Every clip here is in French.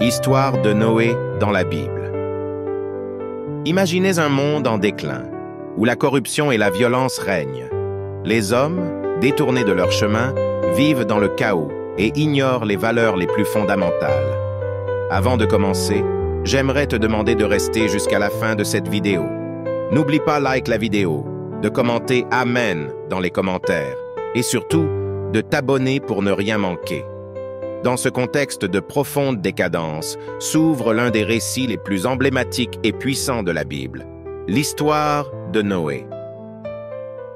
Histoire de Noé dans la Bible. Imaginez un monde en déclin, où la corruption et la violence règnent. Les hommes, détournés de leur chemin, vivent dans le chaos et ignorent les valeurs les plus fondamentales. Avant de commencer, j'aimerais te demander de rester jusqu'à la fin de cette vidéo. N'oublie pas like la vidéo, de commenter Amen dans les commentaires et surtout de t'abonner pour ne rien manquer. Dans ce contexte de profonde décadence, s'ouvre l'un des récits les plus emblématiques et puissants de la Bible, l'histoire de Noé.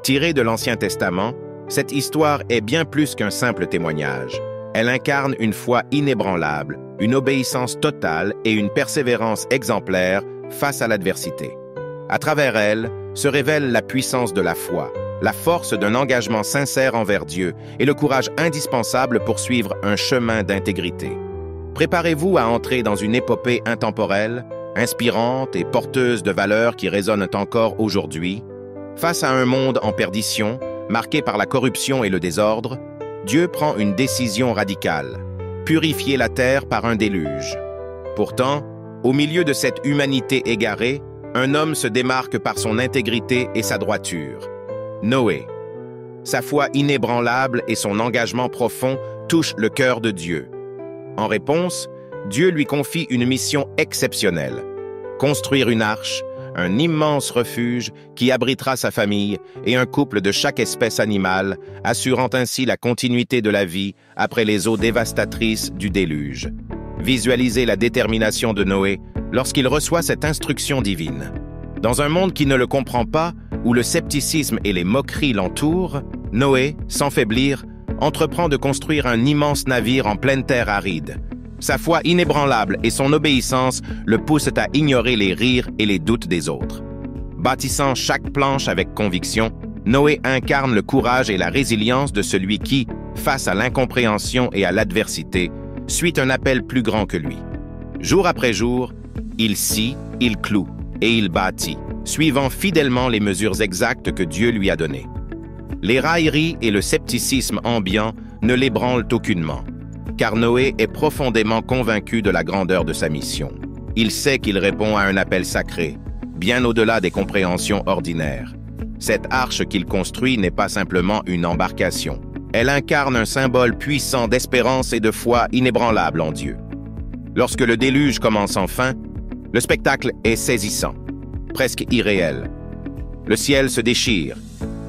Tirée de l'Ancien Testament, cette histoire est bien plus qu'un simple témoignage. Elle incarne une foi inébranlable, une obéissance totale et une persévérance exemplaire face à l'adversité. À travers elle, se révèle la puissance de la foi, la force d'un engagement sincère envers Dieu et le courage indispensable pour suivre un chemin d'intégrité. Préparez-vous à entrer dans une épopée intemporelle, inspirante et porteuse de valeurs qui résonnent encore aujourd'hui. Face à un monde en perdition, marqué par la corruption et le désordre, Dieu prend une décision radicale, purifier la terre par un déluge. Pourtant, au milieu de cette humanité égarée, un homme se démarque par son intégrité et sa droiture. Noé. Sa foi inébranlable et son engagement profond touchent le cœur de Dieu. En réponse, Dieu lui confie une mission exceptionnelle: construire une arche, un immense refuge qui abritera sa famille et un couple de chaque espèce animale, assurant ainsi la continuité de la vie après les eaux dévastatrices du déluge. Visualisez la détermination de Noé lorsqu'il reçoit cette instruction divine. Dans un monde qui ne le comprend pas, où le scepticisme et les moqueries l'entourent, Noé, sans faiblir, entreprend de construire un immense navire en pleine terre aride. Sa foi inébranlable et son obéissance le poussent à ignorer les rires et les doutes des autres. Bâtissant chaque planche avec conviction, Noé incarne le courage et la résilience de celui qui, face à l'incompréhension et à l'adversité, suit un appel plus grand que lui. Jour après jour, il scie, il cloue et il bâtit, suivant fidèlement les mesures exactes que Dieu lui a données. Les railleries et le scepticisme ambiant ne l'ébranlent aucunement, car Noé est profondément convaincu de la grandeur de sa mission. Il sait qu'il répond à un appel sacré, bien au-delà des compréhensions ordinaires. Cette arche qu'il construit n'est pas simplement une embarcation. Elle incarne un symbole puissant d'espérance et de foi inébranlable en Dieu. Lorsque le déluge commence enfin, le spectacle est saisissant, presque irréel. Le ciel se déchire,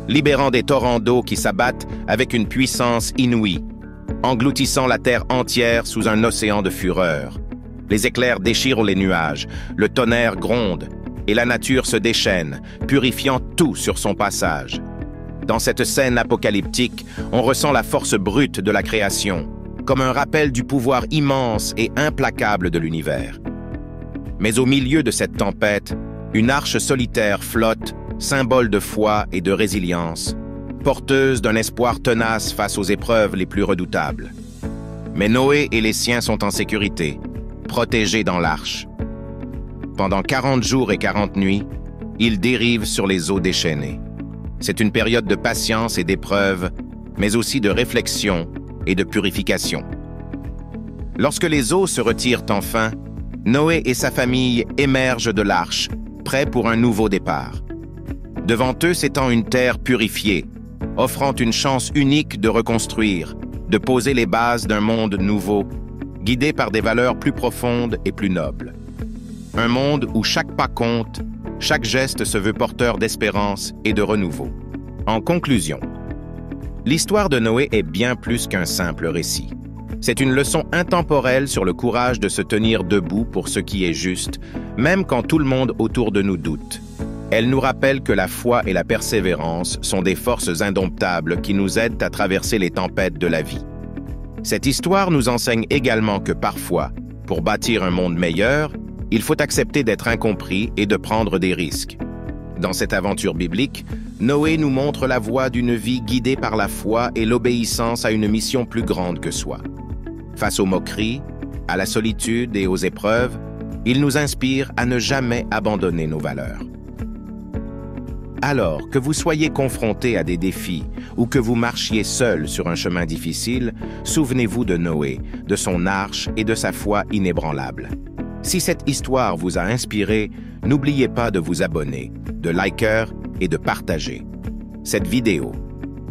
libérant des torrents d'eau qui s'abattent avec une puissance inouïe, engloutissant la terre entière sous un océan de fureur. Les éclairs déchirent les nuages, le tonnerre gronde, et la nature se déchaîne, purifiant tout sur son passage. Dans cette scène apocalyptique, on ressent la force brute de la création, comme un rappel du pouvoir immense et implacable de l'univers. Mais au milieu de cette tempête, une arche solitaire flotte, symbole de foi et de résilience, porteuse d'un espoir tenace face aux épreuves les plus redoutables. Mais Noé et les siens sont en sécurité, protégés dans l'arche. Pendant 40 jours et 40 nuits, ils dérivent sur les eaux déchaînées. C'est une période de patience et d'épreuve, mais aussi de réflexion et de purification. Lorsque les eaux se retirent enfin, Noé et sa famille émergent de l'arche, prêts pour un nouveau départ. Devant eux s'étend une terre purifiée, offrant une chance unique de reconstruire, de poser les bases d'un monde nouveau, guidé par des valeurs plus profondes et plus nobles. Un monde où chaque pas compte, chaque geste se veut porteur d'espérance et de renouveau. En conclusion, l'histoire de Noé est bien plus qu'un simple récit. C'est une leçon intemporelle sur le courage de se tenir debout pour ce qui est juste, même quand tout le monde autour de nous doute. Elle nous rappelle que la foi et la persévérance sont des forces indomptables qui nous aident à traverser les tempêtes de la vie. Cette histoire nous enseigne également que parfois, pour bâtir un monde meilleur, il faut accepter d'être incompris et de prendre des risques. Dans cette aventure biblique, Noé nous montre la voie d'une vie guidée par la foi et l'obéissance à une mission plus grande que soi. Face aux moqueries, à la solitude et aux épreuves, il nous inspire à ne jamais abandonner nos valeurs. Alors, que vous soyez confronté à des défis ou que vous marchiez seul sur un chemin difficile, souvenez-vous de Noé, de son arche et de sa foi inébranlable. Si cette histoire vous a inspiré, n'oubliez pas de vous abonner, de liker et de partager cette vidéo,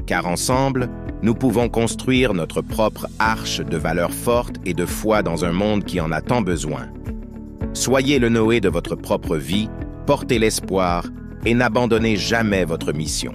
car ensemble, nous pouvons construire notre propre arche de valeurs fortes et de foi dans un monde qui en a tant besoin. Soyez le Noé de votre propre vie, portez l'espoir et n'abandonnez jamais votre mission.